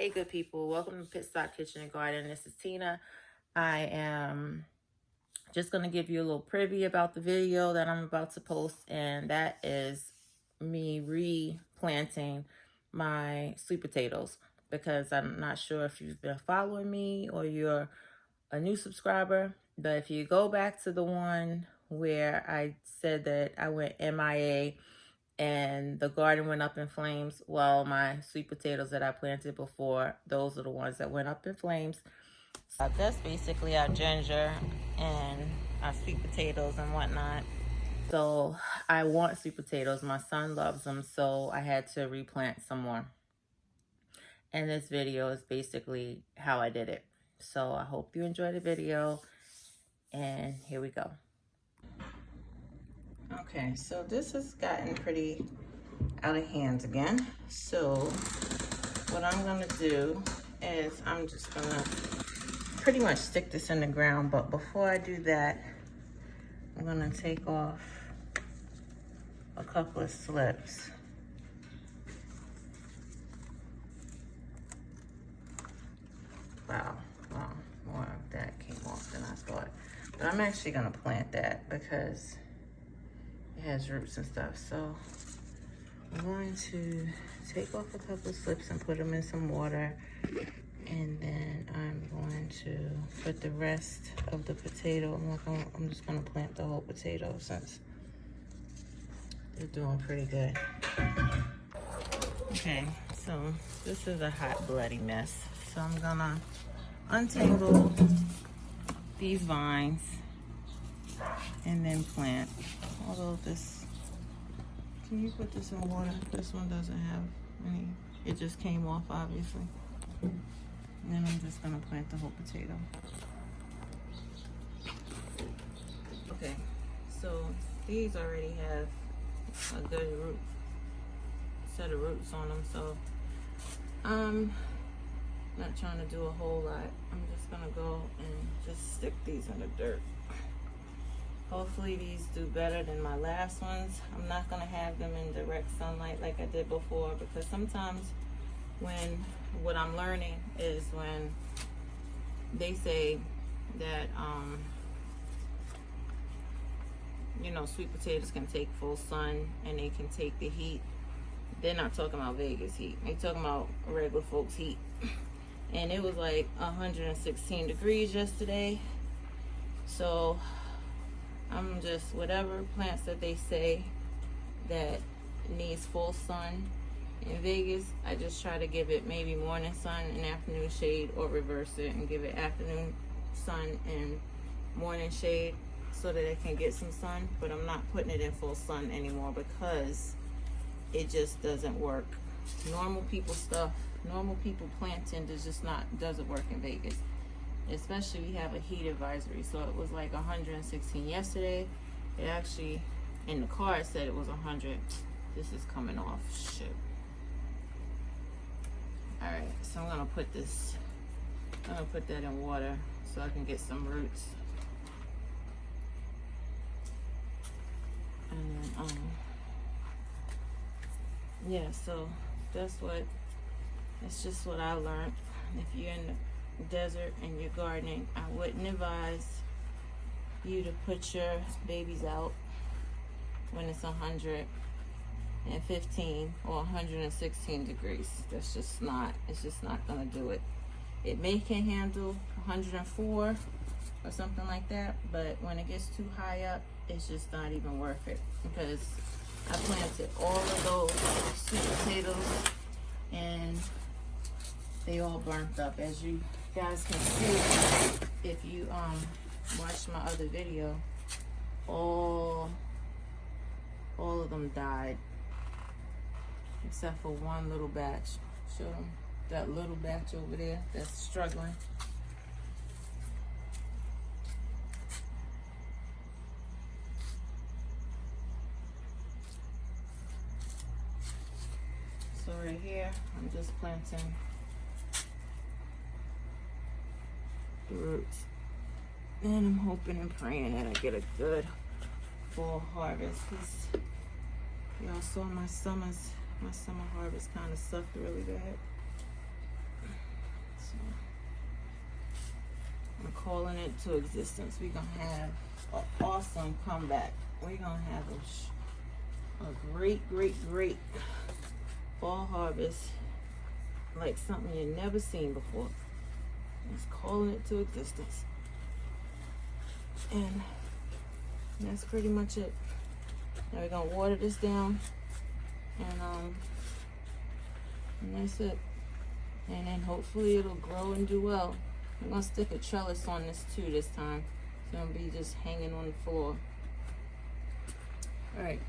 Hey good people, welcome to Pit Stop Kitchen and Garden. This is Tina. I am just going to give you a little preview about the video that I'm about to post, and that is me replanting my sweet potatoes, because I'm not sure if you've been following me or you're a new subscriber, but if you go back to the one where I said that I went MIA and the garden went up in flames, well, my sweet potatoes that I planted before, those are the ones that went up in flames. So that's basically our ginger and our sweet potatoes and whatnot. So I want sweet potatoes. My son loves them, so I had to replant some more. And this video is basically how I did it. So I hope you enjoy the video, and here we go. Okay, so this has gotten pretty out of hands again. So what I'm gonna do is I'm just gonna pretty much stick this in the ground, but before I do that, I'm gonna take off a couple of slips. Wow, more of that came off than I thought. But I'm actually gonna plant that because it has roots and stuff. So I'm going to take off a couple of slips and put them in some water. And then I'm going to put the rest of the potato. I'm just gonna plant the whole potato since they're doing pretty good. Okay, so this is a hot, bloody mess. So I'm gonna untangle these vines and then plant. Although this, can you put this in water? This one doesn't have any, it just came off obviously. And then I'm just gonna plant the whole potato. Okay, so these already have a good set of roots on them, so I'm not trying to do a whole lot. I'm just gonna go and just stick these in the dirt. Hopefully these do better than my last ones. I'm not gonna have them in direct sunlight like I did before, because sometimes what I'm learning is when they say that you know, sweet potatoes can take full sun and they can take the heat. They're not talking about Vegas heat. They're talking about regular folks heat. And it was like 116 degrees yesterday. So I'm just, whatever plants that they say that needs full sun in Vegas, I just try to give it maybe morning sun and afternoon shade, or reverse it and give it afternoon sun and morning shade so that it can get some sun. But I'm not putting it in full sun anymore because it just doesn't work. Normal people stuff, normal people planting doesn't work in Vegas. Especially we have a heat advisory, so it was like 116 yesterday. It actually, in the car, it said it was 100. This is coming off, shit. All right, so I'm gonna put that in water so I can get some roots. And then, yeah, so that's just what I learned. If you're in the desert and you're gardening, I wouldn't advise you to put your babies out when it's 115 or 116 degrees. It's just not gonna do it. It can handle 104 or something like that, but when it gets too high up, it's just not even worth it, because I planted all of those sweet potatoes and they all burnt up. As you guys can see, if you watch my other video, all of them died except for one little batch. Show them that little batch over there that's struggling. So right here, I'm just planting the roots. And I'm hoping and praying that I get a good fall harvest. Cause y'all saw my summer harvest kind of sucked really bad. calling it to existence. We're gonna have an awesome comeback. We're gonna have a great fall harvest, like something you've never seen before. It's calling it to existence. And that's pretty much it. Now we're gonna water this down, and that's it. And then hopefully it'll grow and do well. I'm gonna stick a trellis on this too this time. It's gonna be just hanging on the floor. All right,